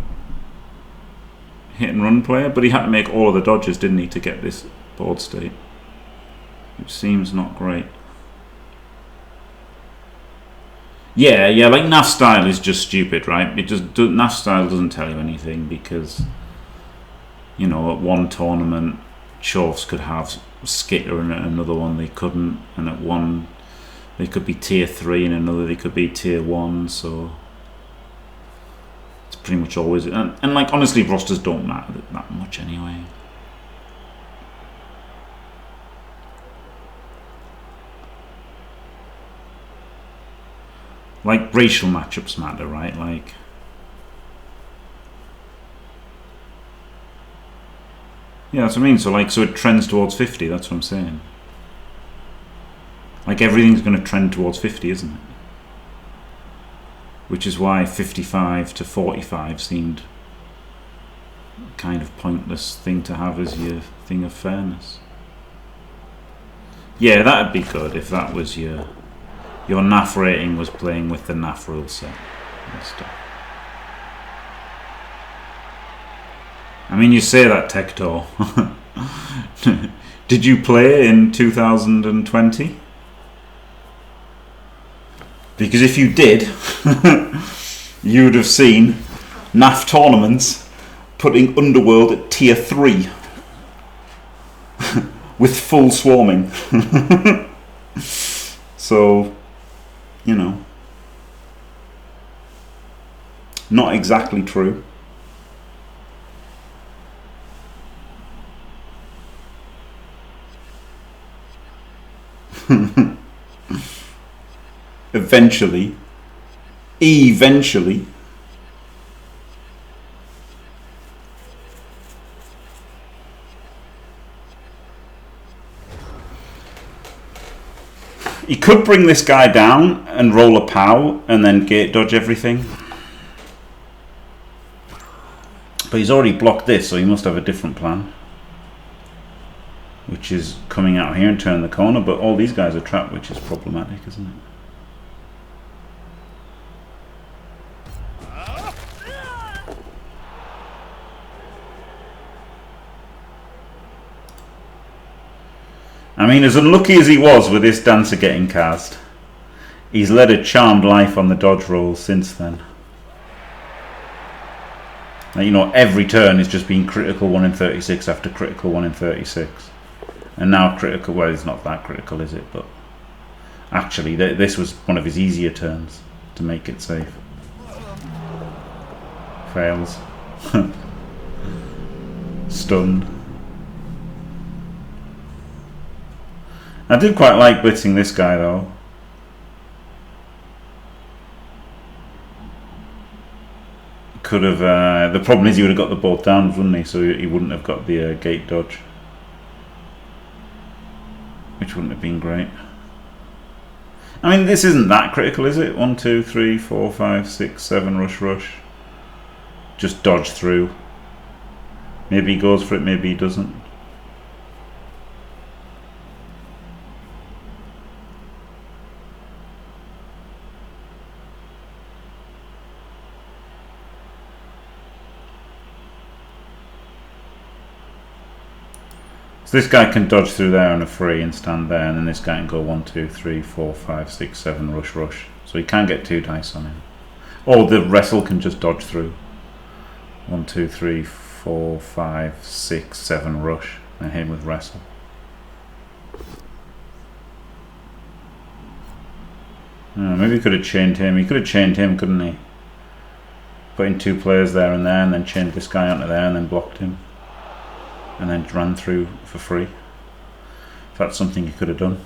hit and run player, but he had to make all of the dodges, didn't he, to get this board state, which seems not great. Yeah, like NAF style is just stupid, right? NAF style doesn't tell you anything because, you know, at one tournament, Chorfs could have Skitter and at another one they couldn't, and at one they could be tier 3 and another they could be tier 1, so it's pretty much always, and like honestly rosters don't matter that much anyway. Like racial matchups matter, right? Like yeah, that's what I mean. So it trends towards 50. That's what I'm saying. Like everything's going to trend towards 50, isn't it? Which is why 55 to 45 seemed a kind of pointless thing to have as your thing of fairness. Yeah, that'd be good if that was your NAF rating was playing with the NAF rule set and stuff. I mean, you say that, Tector. Did you play in 2020? Because if you did, you would have seen NAF tournaments putting Underworld at tier 3 with full swarming. So, you know, not exactly true. Eventually. He could bring this guy down and roll a POW and then gate dodge everything. But he's already blocked this, so he must have a different plan. Which is coming out here and turning the corner, but all these guys are trapped, which is problematic, isn't it? I mean, as unlucky as he was with this dancer getting cast, he's led a charmed life on the dodge rolls since then. Now, you know, every turn has just been critical 1 in 36 after critical 1 in 36. And now critical, well, it's not that critical, is it? But actually, this was one of his easier turns to make it safe. Fails. Stunned. I did quite like blitzing this guy though. Could have. The problem is he would have got the both downs, wouldn't he? So he wouldn't have got the gate dodge, which wouldn't have been great. I mean, this isn't that critical, is it? 1, 2, 3, 4, 5, 6, 7, rush. Just dodge through. Maybe he goes for it, maybe he doesn't. So this guy can dodge through there on a free and stand there, and then this guy can go 1, 2, 3, 4, 5, 6, 7, rush. So he can get 2 dice on him. Or the wrestle can just dodge through. 1, 2, 3, 4, 5, 6, 7, rush, and hit him with wrestle. Maybe he could have chained him. He could have chained him, couldn't he? Putting 2 players there, and then chained this guy onto there, and then blocked him. And then ran through for free. That's something you could have done.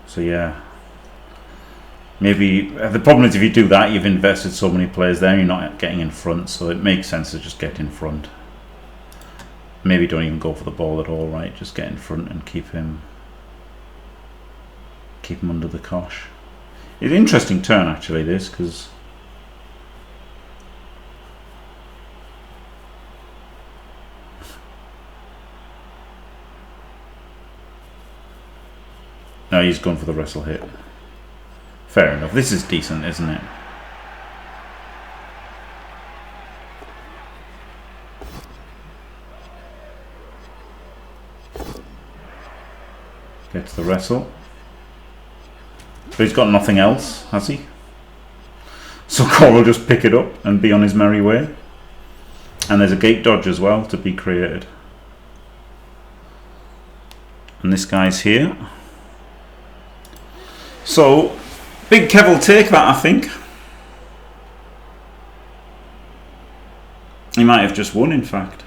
So yeah. Maybe the problem is if you do that, you've invested so many players there, you're not getting in front, so it makes sense to just get in front. Maybe don't even go for the ball at all, right? Just get in front and keep him under the cosh. It's an interesting turn actually, this, because no, he's gone for the wrestle hit. Fair enough. This is decent, isn't it? Gets the wrestle. But he's got nothing else, has he? So Cole will just pick it up and be on his merry way. And there's a gate dodge as well to be created. And this guy's here. So Big Kev will take that, I think. He might have just won, in fact.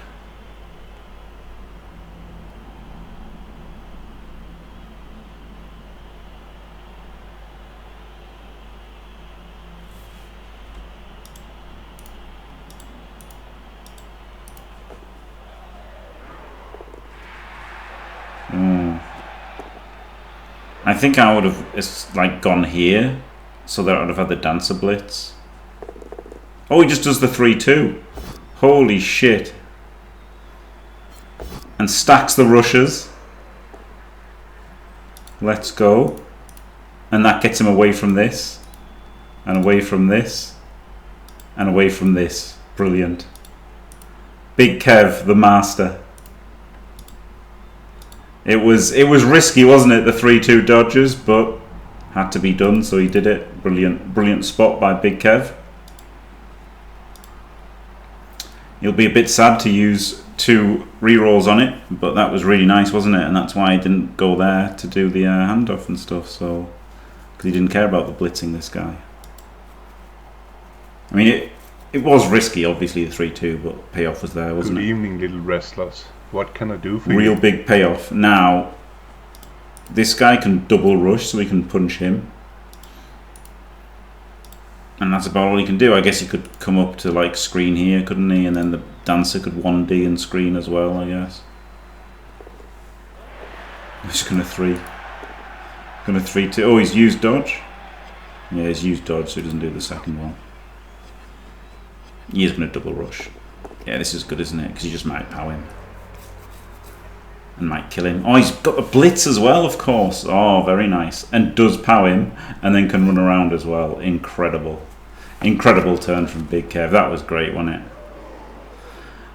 I think I would have gone here, so that I would have had the dancer blitz. Oh, he just does the 3-2. Holy shit. And stacks the rushes. Let's go. And that gets him away from this. And away from this. And away from this. Brilliant. Big Kev, the master. It was risky, wasn't it, the 3-2 dodges, but had to be done, so he did it. Brilliant spot by Big Kev. He'll be a bit sad to use 2 rerolls on it, but that was really nice, wasn't it? And that's why he didn't go there to do the handoff and stuff, so because he didn't care about the blitzing this guy. I mean, it was risky, obviously, the 3-2, but payoff was there, wasn't it? Good evening, little wrestlers. What can I do for you? Real big payoff. Now, this guy can double rush, so we can punch him. And that's about all he can do. I guess he could come up to like screen here, couldn't he? And then the dancer could 1D and screen as well, I guess. He's gonna 3-2. Oh, he's used dodge. Yeah, he's used dodge, so he doesn't do the second one. He is gonna double rush. Yeah, this is good, isn't it? Because he just might power him. And might kill him. Oh, he's got the blitz as well, of course. Oh, very nice. And does power him, and then can run around as well. Incredible. Incredible turn from Big Kev. That was great, wasn't it?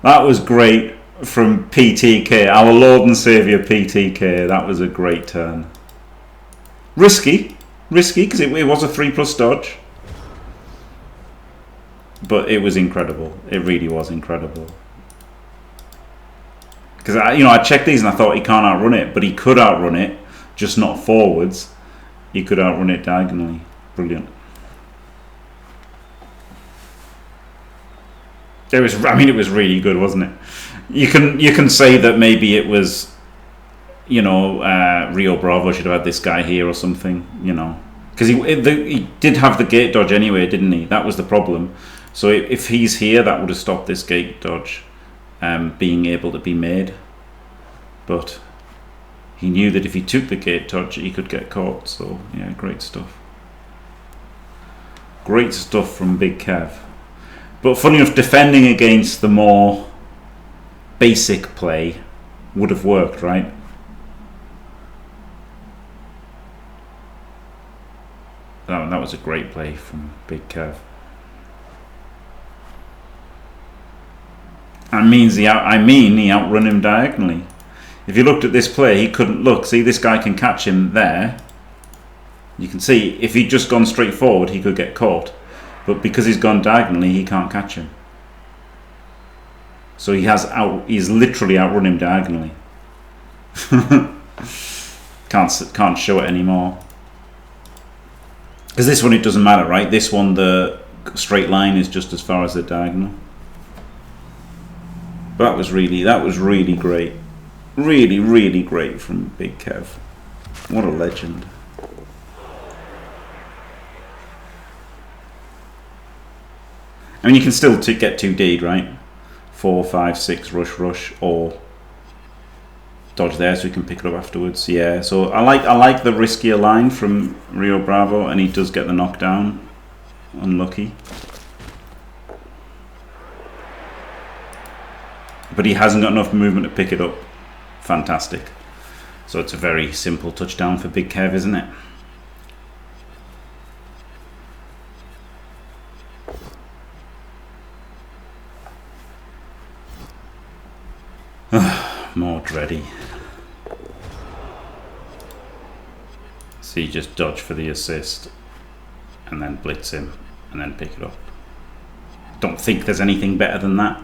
That was great from PTK, our Lord and Saviour PTK. That was a great turn. Risky because it was a 3+ dodge, but it was incredible. It really was incredible. Because I checked these and I thought he can't outrun it, but he could outrun it, just not forwards. He could outrun it diagonally. Brilliant. It was really good, wasn't it? You can say that maybe it was, Rio Bravo should have had this guy here or something, because he did have the gate dodge anyway, didn't he? That was the problem. So if he's here, that would have stopped this gate dodge being able to be made. But he knew that if he took the gate dodge, he could get caught. So yeah, great stuff. Great stuff from Big Kev. But funny enough, defending against the more basic play would have worked, right? That was a great play from Big Kev. He outrun him diagonally. If you looked at this play, he couldn't look. See, this guy can catch him there. You can see if he'd just gone straight forward, he could get caught. But because he's gone diagonally, he can't catch him. So he's literally outrun him diagonally. Can't show it anymore. Because this one, it doesn't matter, right? This one, the straight line is just as far as the diagonal. But that was really great. Really, really great from Big Kev. What a legend. I mean, you can still get 2D'd, right? 4, 5, 6, rush, or dodge there so we can pick it up afterwards. Yeah, so I like the riskier line from Rio Bravo, and he does get the knockdown. Unlucky. But he hasn't got enough movement to pick it up. Fantastic. So it's a very simple touchdown for Big Kev, isn't it? More dready. So you just dodge for the assist and then blitz him and then pick it up. Don't think there's anything better than that.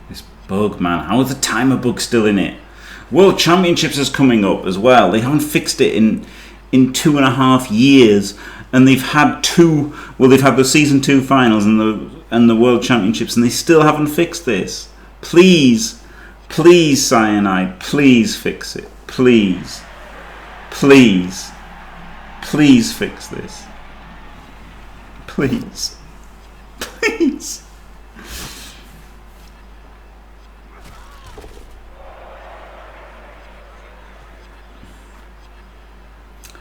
This bug, man. How is the timer bug still in it? World Championships is coming up as well. They haven't fixed it in 2.5 years. And they've had they've had the season 2 finals and the World Championships, and they still haven't fixed this. Please, Cyanide, please fix it. Please fix this. Please.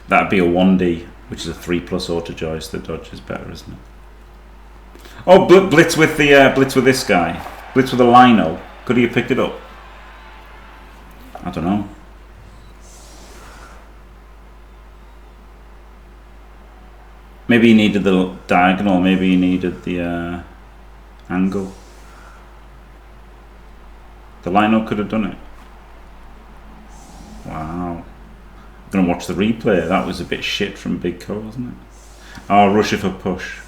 That'd be a 1D. Which is a 3+ auto joist. The dodge is better, isn't it? Oh, blitz with this guy. Blitz with a lino. Could he have picked it up? I don't know. Maybe he needed the diagonal. Maybe he needed the angle. The lino could have done it. Wow. I'm going to watch the replay. That was a bit shit from Big Co, wasn't it? Oh, rush it for push.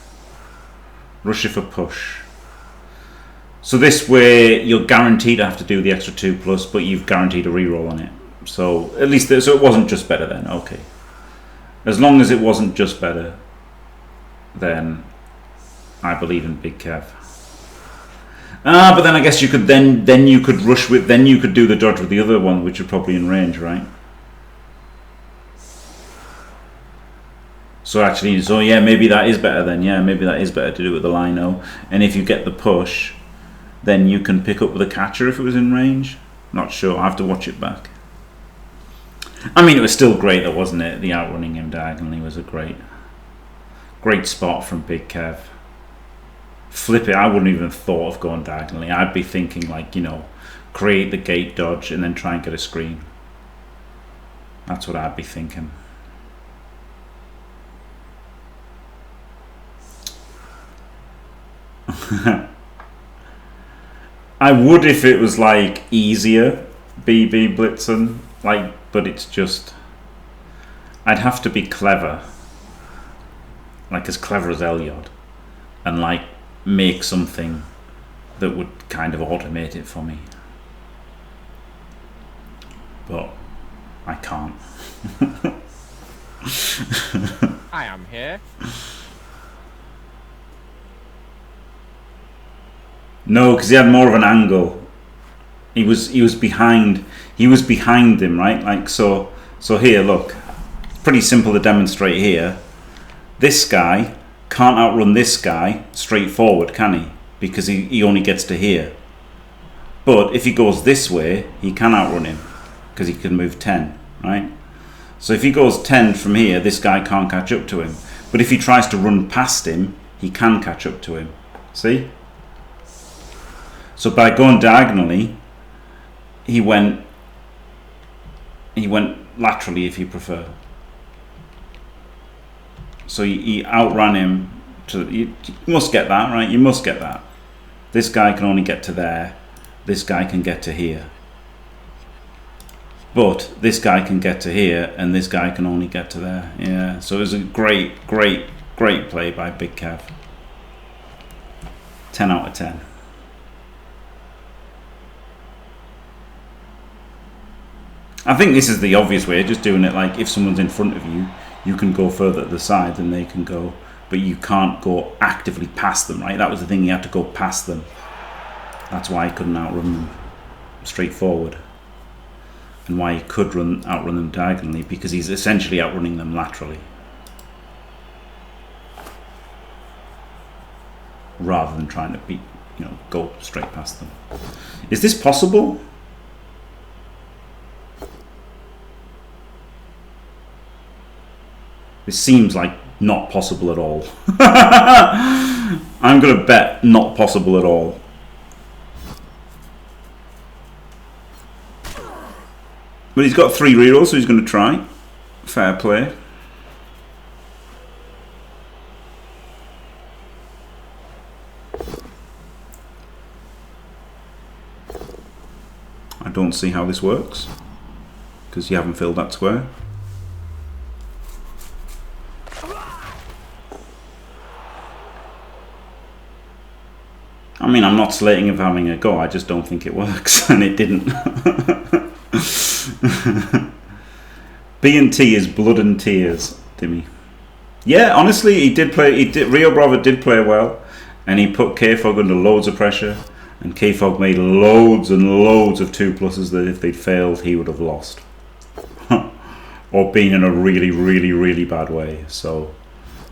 Rush it for push. So this way, you're guaranteed to have to do the extra 2+, but you've guaranteed a reroll on it. So at least, so it wasn't just better then. Okay. As long as it wasn't just better, then I believe in Big Kev. But then I guess you could then you could rush with, then you could do the dodge with the other one, which are probably in range, right? So actually, so yeah, maybe that is better then. Yeah, maybe that is better to do with the lino. And if you get the push, then you can pick up with a catcher if it was in range. Not sure. I have to watch it back. I mean, it was still great though, wasn't it? The outrunning him diagonally was a great spot from Big Kev. Flip it. I wouldn't even have thought of going diagonally. I'd be thinking like, create the gate dodge and then try and get a screen. That's what I'd be thinking. I would if it was like easier BB blitzen, like, but it's just, I'd have to be clever, like as clever as Elyod, and like make something that would kind of automate it for me. But I can't. I am here. No, because he had more of an angle. He was behind him, right? Like so here, look. Pretty simple to demonstrate here. This guy can't outrun this guy straight forward, can he? Because he only gets to here. But if he goes this way, he can outrun him because he can move 10, right? So if he goes 10 from here, this guy can't catch up to him. But if he tries to run past him, he can catch up to him. See? So by going diagonally, he went laterally, if you prefer. So he outran him. You must get that, right? You must get that. This guy can only get to there. This guy can get to here. But this guy can get to here, and this guy can only get to there. Yeah. So it was a great play by Big Kev. 10 out of 10. I think this is the obvious way, just doing it like if someone's in front of you, you can go further to the side than they can go, but you can't go actively past them, right? That was the thing, you had to go past them. That's why he couldn't outrun them straightforward. And why he could outrun them diagonally, because he's essentially outrunning them laterally. Rather than trying to go straight past them. Is this possible? It seems like not possible at all. I'm going to bet not possible at all. But he's got 3 rerolls, so he's going to try. Fair play. I don't see how this works, because you haven't filled that square. I mean, I'm not slating him for having a go, I just don't think it works, and it didn't. B and T is blood and tears, Dimmy. Yeah, honestly, Rio Bravo did play well, and he put KFoged under loads of pressure, and KFoged made loads and loads of 2+s that if they'd failed, he would have lost. Or been in a really bad way, so...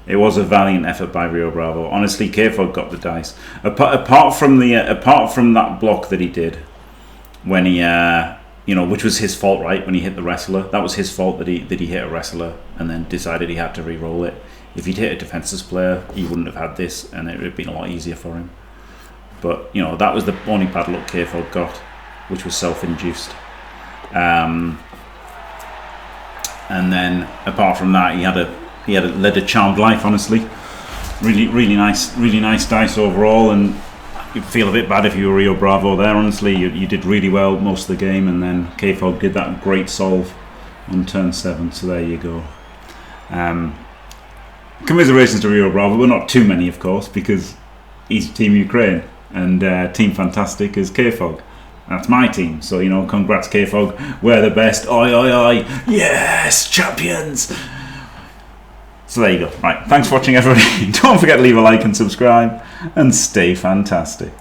It was a valiant effort by Rio Bravo. Honestly, KFoged got the dice. Apart from that block that he did, when he, which was his fault, right? When he hit the wrestler, that was his fault that he hit a wrestler and then decided he had to re-roll it. If he'd hit a defenseless player, he wouldn't have had this, and it would have been a lot easier for him. But that was the only bad luck KFoged got, which was self-induced. And then apart from that, he led a charmed life, honestly. Really nice dice overall, and you'd feel a bit bad if you were Rio Bravo there, honestly. You did really well most of the game, and then KFoged did that great solve on turn 7, so there you go. Commiserations to Rio Bravo, but not too many, of course, because he's Team Ukraine, and Team Fantastic is KFoged. That's my team, so congrats KFoged, we're the best, oi oi oi, yes, champions! So there you go. Right, thanks for watching, everybody. Don't forget to leave a like and subscribe, and stay fantastic.